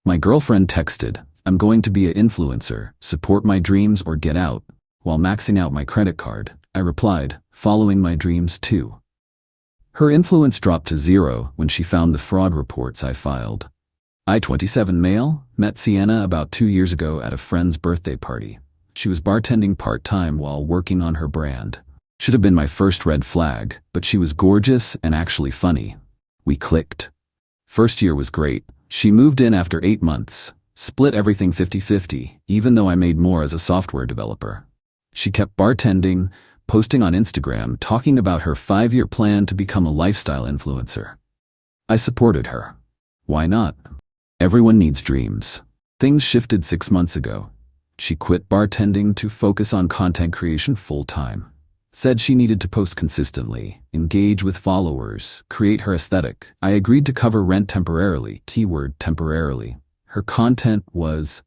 My girlfriend texted, "I'm going to be an influencer, support my dreams or get out," while maxing out my credit card. I replied, "Following my dreams too." Her influence dropped to 0 when she found the fraud reports I filed. I, 27 male, met Sienna about 2 years ago at a friend's birthday party. She was bartending part-time while working on her brand. Should have been my first red flag, but she was gorgeous and actually funny. We clicked. First year was great. She moved in after 8 months, split everything 50-50, even though I made more as a software developer. She kept bartending, posting on Instagram, talking about her 5-year plan to become a lifestyle influencer. I supported her. Why not? Everyone needs dreams. Things shifted 6 months ago. She quit bartending to focus on content creation full-time. Said she needed to post consistently, engage with followers, create her aesthetic. I agreed to cover rent temporarily, keyword temporarily. Her content was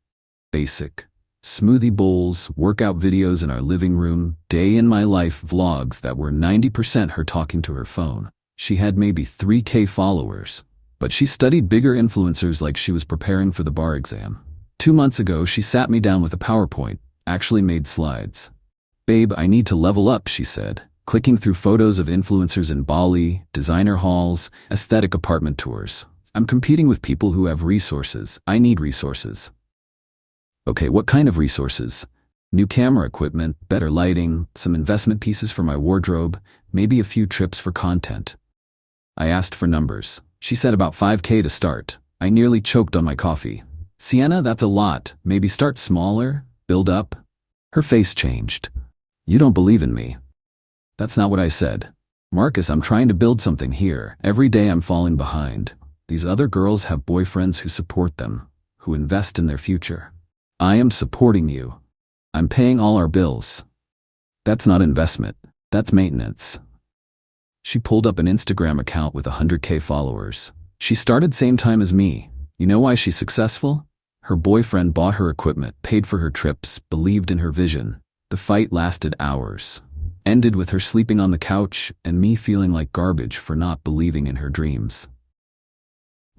basic. Smoothie bowls, workout videos in our living room, day in my life vlogs that were 90% her talking to her phone. She had maybe 3K followers, but she studied bigger influencers like she was preparing for the bar exam. 2 months ago, she sat me down with a PowerPoint, actually made slides. "Babe, I need to level up," she said, clicking through photos of influencers in Bali, designer hauls, aesthetic apartment tours. "I'm competing with people who have resources. I need resources." Okay, what kind of resources? New camera equipment, better lighting, some investment pieces for my wardrobe, maybe a few trips for content. I asked for numbers. She said about 5K to start. I nearly choked on my coffee. "Sienna, that's a lot. Maybe start smaller, build up." Her face changed. "You don't believe in me." That's not what I said. "Marcus, I'm trying to build something here. Every day I'm falling behind. These other girls have boyfriends who support them, who invest in their future. I am supporting you. I'm paying all our bills. That's not investment. That's maintenance." She pulled up an Instagram account with 100K followers. She started same time as me. You know why she's successful? Her boyfriend bought her equipment, paid for her trips, believed in her vision. The fight lasted hours. Ended with her sleeping on the couch and me feeling like garbage for not believing in her dreams.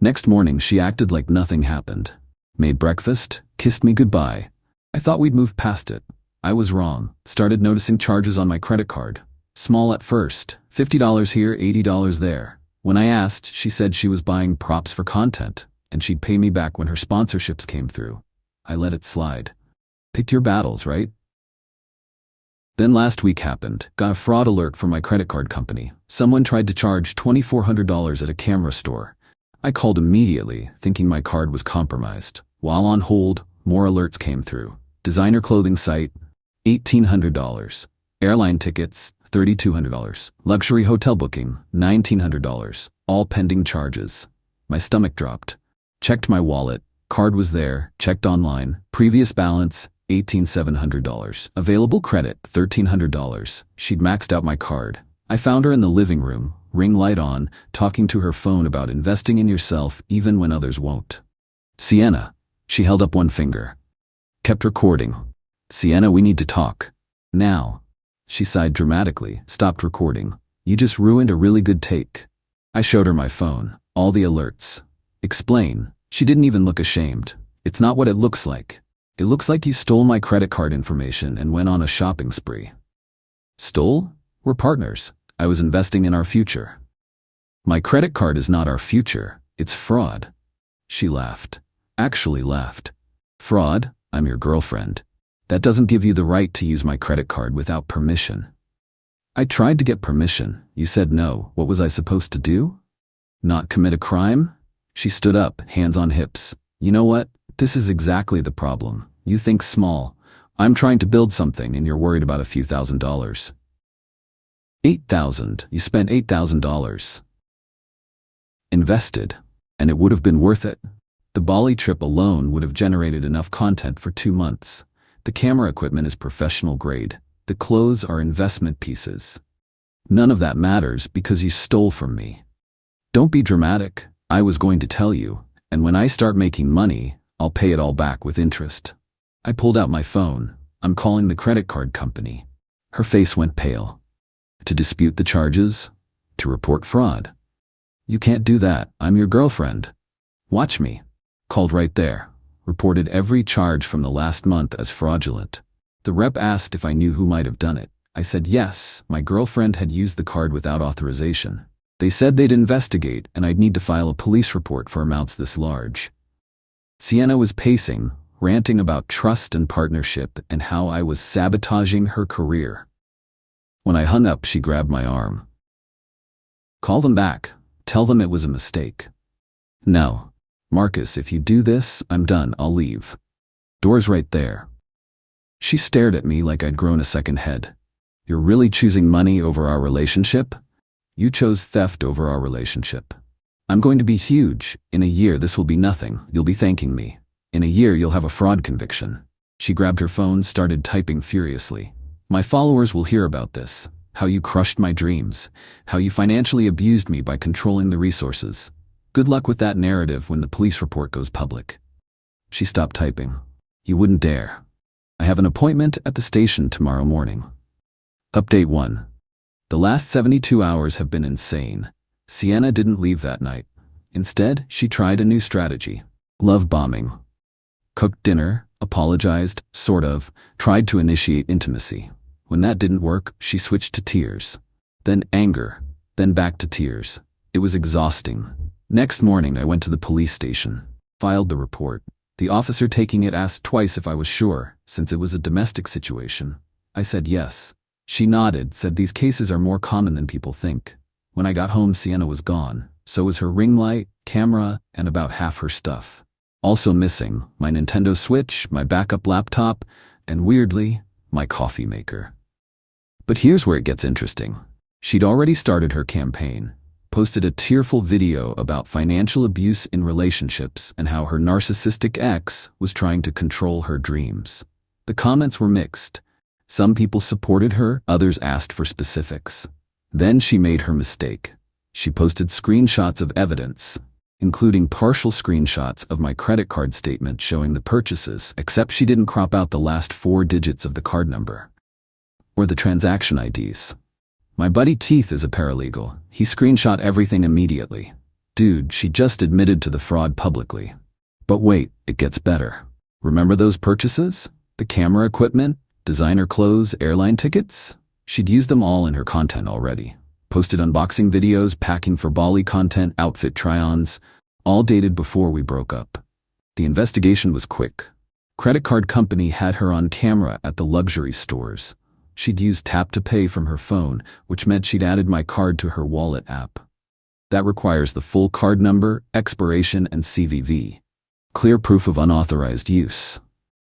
Next morning, she acted like nothing happened. Made breakfast, kissed me goodbye. I thought we'd moved past it. I was wrong. Started noticing charges on my credit card. Small at first, $50 here, $80 there. When I asked, she said she was buying props for content, and she'd pay me back when her sponsorships came through. I let it slide. Pick your battles, right? Then last week happened. Got a fraud alert from my credit card company. Someone tried to charge $2,400 at a camera store. I called immediately, thinking my card was compromised. While on hold, more alerts came through. Designer clothing site, $1,800. Airline tickets, $3,200. Luxury hotel booking, $1,900. All pending charges. My stomach dropped. Checked my wallet. Card was there. Checked online. Previous balance, $18,700. Available credit, $1,300. She'd maxed out my card. I found her in the living room, ring light on, talking to her phone about investing in yourself even when others won't. "Sienna." She held up one finger. Kept recording. "Sienna, we need to talk. Now." She sighed dramatically, stopped recording. "You just ruined a really good take." I showed her my phone, all the alerts. "Explain." She didn't even look ashamed. "It's not what it looks like. It looks like you stole my credit card information and went on a shopping spree." "Stole? We're partners. I was investing in our future." "My credit card is not our future. It's fraud." She laughed. Actually laughed. "Fraud? I'm your girlfriend. That doesn't give you the right to use my credit card without permission." "I tried to get permission. You said no. What was I supposed to do? Not commit a crime?" She stood up, hands on hips. "You know what? This is exactly the problem. You think small. I'm trying to build something and you're worried about a few $1,000s. $8,000. You spent $8,000. Invested. And it would have been worth it. The Bali trip alone would have generated enough content for 2 months. The camera equipment is professional grade. The clothes are investment pieces. None of that matters because you stole from me. Don't be dramatic. I was going to tell you, and when I start making money, I'll pay it all back with interest. I pulled out my phone. I'm calling the credit card company. Her face went pale. To dispute the charges? To report fraud? You can't do that. I'm your girlfriend. Watch me. Called right there. Reported every charge from the last month as fraudulent. The rep asked if I knew who might have done it. I said yes, my girlfriend had used the card without authorization. They said they'd investigate and I'd need to file a police report for amounts this large. Sienna was pacing, ranting about trust and partnership and how I was sabotaging her career. When I hung up, she grabbed my arm. Call them back. Tell them it was a mistake. No. Marcus, if you do this, I'm done. I'll leave. Door's right there. She stared at me like I'd grown a second head. You're really choosing money over our relationship? You chose theft over our relationship. I'm going to be huge. In a year, this will be nothing. You'll be thanking me. In a year, you'll have a fraud conviction. She grabbed her phone, started typing furiously. My followers will hear about this. How you crushed my dreams. How you financially abused me by controlling the resources. Good luck with that narrative when the police report goes public. She stopped typing. You wouldn't dare. I have an appointment at the station tomorrow morning. Update 1. The last 72 hours have been insane. Sienna didn't leave that night. Instead, she tried a new strategy. Love bombing. Cooked dinner, apologized, sort of, tried to initiate intimacy. When that didn't work, she switched to tears. Then anger. Then back to tears. It was exhausting. Next morning, I went to the police station. Filed the report. The officer taking it asked twice if I was sure, since it was a domestic situation. I said yes. She nodded, said these cases are more common than people think. When I got home, Sienna was gone. So was her ring light, camera, and about half her stuff. Also missing, my Nintendo Switch, my backup laptop, and weirdly, my coffee maker. But here's where it gets interesting. She'd already started her campaign. Posted a tearful video about financial abuse in relationships and how her narcissistic ex was trying to control her dreams. The comments were mixed. Some people supported her, others asked for specifics. Then she made her mistake. She posted screenshots of evidence, including partial screenshots of my credit card statement showing the purchases, except she didn't crop out the last 4 digits of the card number. Or the transaction IDs. My buddy Keith is a paralegal. He screenshot everything immediately. Dude, she just admitted to the fraud publicly. But wait, it gets better. Remember those purchases? The camera equipment, designer clothes, airline tickets? She'd used them all in her content already. Posted unboxing videos, packing for Bali content, outfit try-ons, all dated before we broke up. The investigation was quick. Credit card company had her on camera at the luxury stores. She'd used tap to pay from her phone, which meant she'd added my card to her wallet app. That requires the full card number, expiration, and CVV. Clear proof of unauthorized use.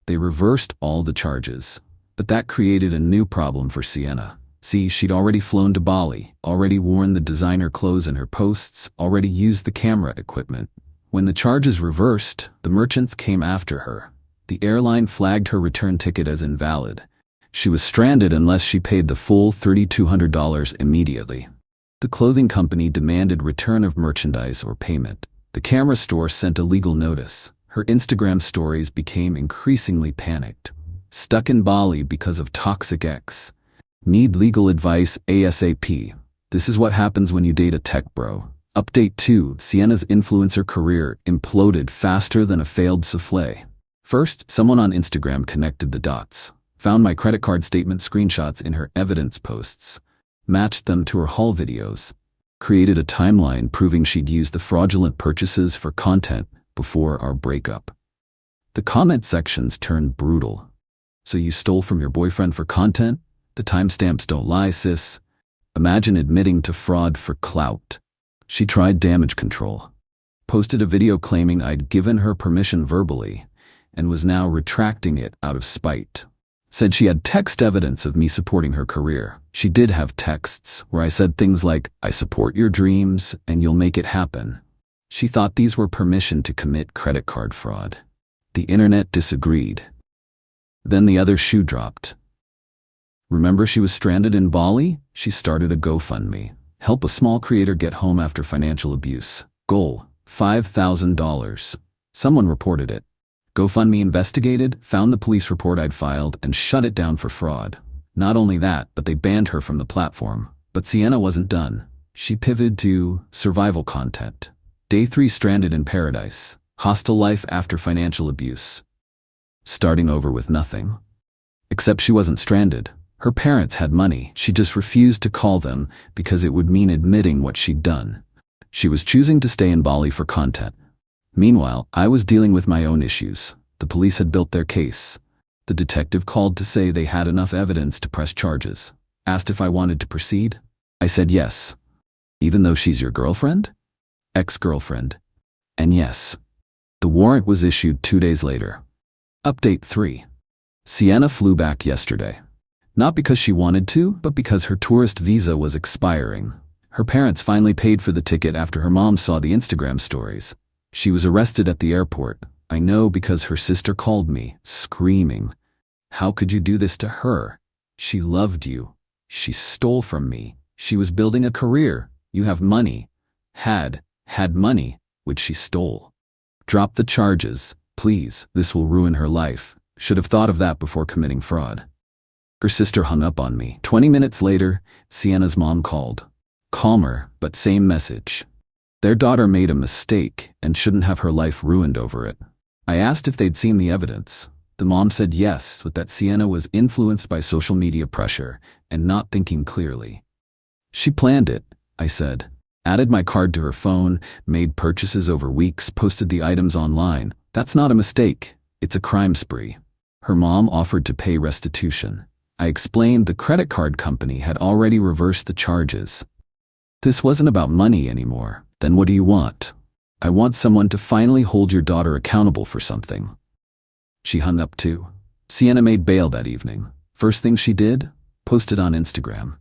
They reversed all the charges. But that created a new problem for Sienna. See, she'd already flown to Bali, already worn the designer clothes in her posts, already used the camera equipment. When the charges reversed, the merchants came after her. The airline flagged her return ticket as invalid. She was stranded unless she paid the full $3,200 immediately. The clothing company demanded return of merchandise or payment. The camera store sent a legal notice. Her Instagram stories became increasingly panicked. Stuck in Bali because of toxic ex. Need legal advice ASAP. This is what happens when you date a tech bro. Update 2. Sienna's influencer career imploded faster than a failed souffle. First, someone on Instagram connected the dots. Found my credit card statement screenshots in her evidence posts. Matched them to her haul videos. Created a timeline proving she'd used the fraudulent purchases for content before our breakup. The comment sections turned brutal. So you stole from your boyfriend for content? The timestamps don't lie, sis. Imagine admitting to fraud for clout. She tried damage control. Posted a video claiming I'd given her permission verbally and was now retracting it out of spite. Said she had text evidence of me supporting her career. She did have texts where I said things like, I support your dreams and you'll make it happen. She thought these were permission to commit credit card fraud. The internet disagreed. Then the other shoe dropped. Remember she was stranded in Bali? She started a GoFundMe. Help a small creator get home after financial abuse. Goal, $5,000. Someone reported it. GoFundMe investigated, found the police report I'd filed, and shut it down for fraud. Not only that, but they banned her from the platform. But Sienna wasn't done. She pivoted to survival content. Day 3 stranded in paradise. Hostile life after financial abuse. Starting over with nothing. Except she wasn't stranded. Her parents had money. She just refused to call them because it would mean admitting what she'd done. She was choosing to stay in Bali for content. Meanwhile, I was dealing with my own issues. The police had built their case. The detective called to say they had enough evidence to press charges. Asked if I wanted to proceed. I said yes. Even though she's your girlfriend? Ex-girlfriend. And yes. The warrant was issued 2 days later. Update 3. Sienna flew back yesterday. Not because she wanted to, but because her tourist visa was expiring. Her parents finally paid for the ticket after her mom saw the Instagram stories. She was arrested at the airport. I know because her sister called me, screaming. How could you do this to her? She loved you. She stole from me. She was building a career. You have money. Had money, which she stole. Drop the charges, please. This will ruin her life. Should have thought of that before committing fraud. Her sister hung up on me. 20 minutes later, Sienna's mom called. Calmer, but same message. Their daughter made a mistake and shouldn't have her life ruined over it. I asked if they'd seen the evidence. The mom said yes, but that Sienna was influenced by social media pressure and not thinking clearly. She planned it, I said. Added my card to her phone, made purchases over weeks, posted the items online. That's not a mistake. It's a crime spree. Her mom offered to pay restitution. I explained the credit card company had already reversed the charges. This wasn't about money anymore. Then what do you want? I want someone to finally hold your daughter accountable for something. She hung up too. Sienna made bail that evening. First thing she did? Posted on Instagram.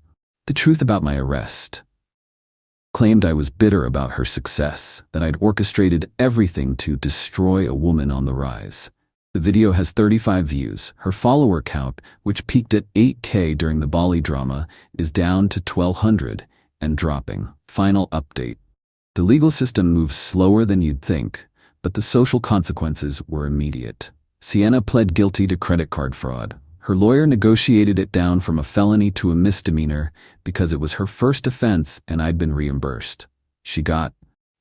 The truth about my arrest. Claimed I was bitter about her success, that I'd orchestrated everything to destroy a woman on the rise. The video has 35 views. Her follower count, which peaked at 8K during the Bali drama, is down to 1,200 and dropping. Final update. The legal system moves slower than you'd think, but the social consequences were immediate. Sienna pled guilty to credit card fraud. Her lawyer negotiated it down from a felony to a misdemeanor because it was her first offense and I'd been reimbursed. She got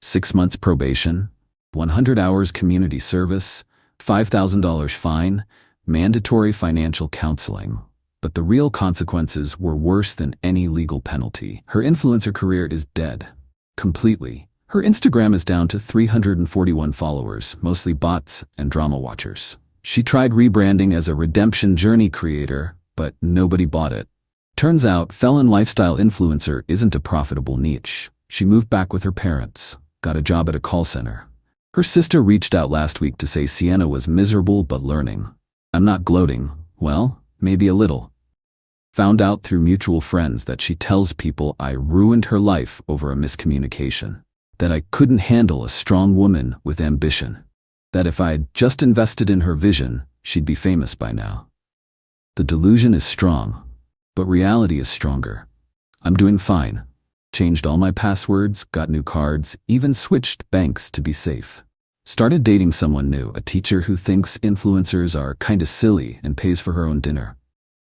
6 months probation, 100 hours community service, $5,000 fine, mandatory financial counseling. But the real consequences were worse than any legal penalty. Her influencer career is dead. Completely. Her Instagram is down to 341 followers, mostly bots and drama watchers. She tried rebranding as a redemption journey creator, but nobody bought it. Turns out, felon lifestyle influencer isn't a profitable niche. She moved back with her parents, got a job at a call center. Her sister reached out last week to say Sienna was miserable but learning. I'm not gloating. Well, maybe a little. Found out through mutual friends that she tells people I ruined her life over a miscommunication. That I couldn't handle a strong woman with ambition. That if I'd just invested in her vision, she'd be famous by now. The delusion is strong, but reality is stronger. I'm doing fine. Changed all my passwords, got new cards, even switched banks to be safe. Started dating someone new, a teacher who thinks influencers are kinda silly and pays for her own dinner.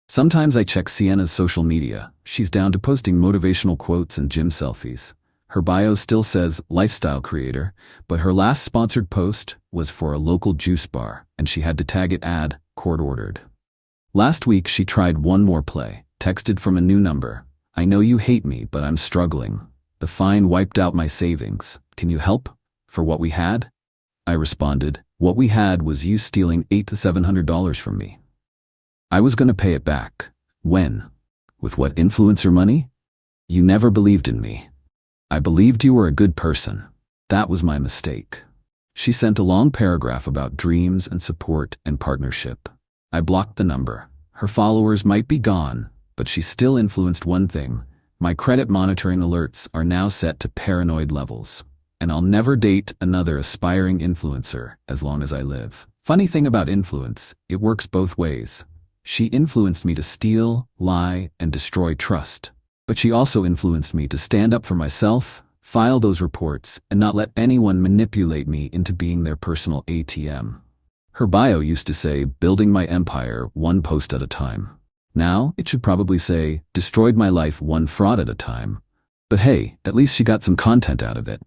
Sometimes I check Sienna's social media. She's down to posting motivational quotes and gym selfies. Her bio still says lifestyle creator, but her last sponsored post was for a local juice bar, and she had to tag it court ordered. Last week she tried one more play, texted from a new number. I know you hate me, but I'm struggling. The fine wiped out my savings. Can you help? For what we had? I responded, what we had was you stealing $800 to $700 from me. I was gonna pay it back. When? With what influencer money? You never believed in me. I believed you were a good person. That was my mistake. She sent a long paragraph about dreams and support and partnership. I blocked the number. Her followers might be gone, but she still influenced one thing. My credit monitoring alerts are now set to paranoid levels. And I'll never date another aspiring influencer as long as I live. Funny thing about influence, it works both ways. She influenced me to steal, lie, and destroy trust. But she also influenced me to stand up for myself, file those reports, and not let anyone manipulate me into being their personal ATM. Her bio used to say, building my empire one post at a time. Now, it should probably say, destroyed my life one fraud at a time. But hey, at least she got some content out of it.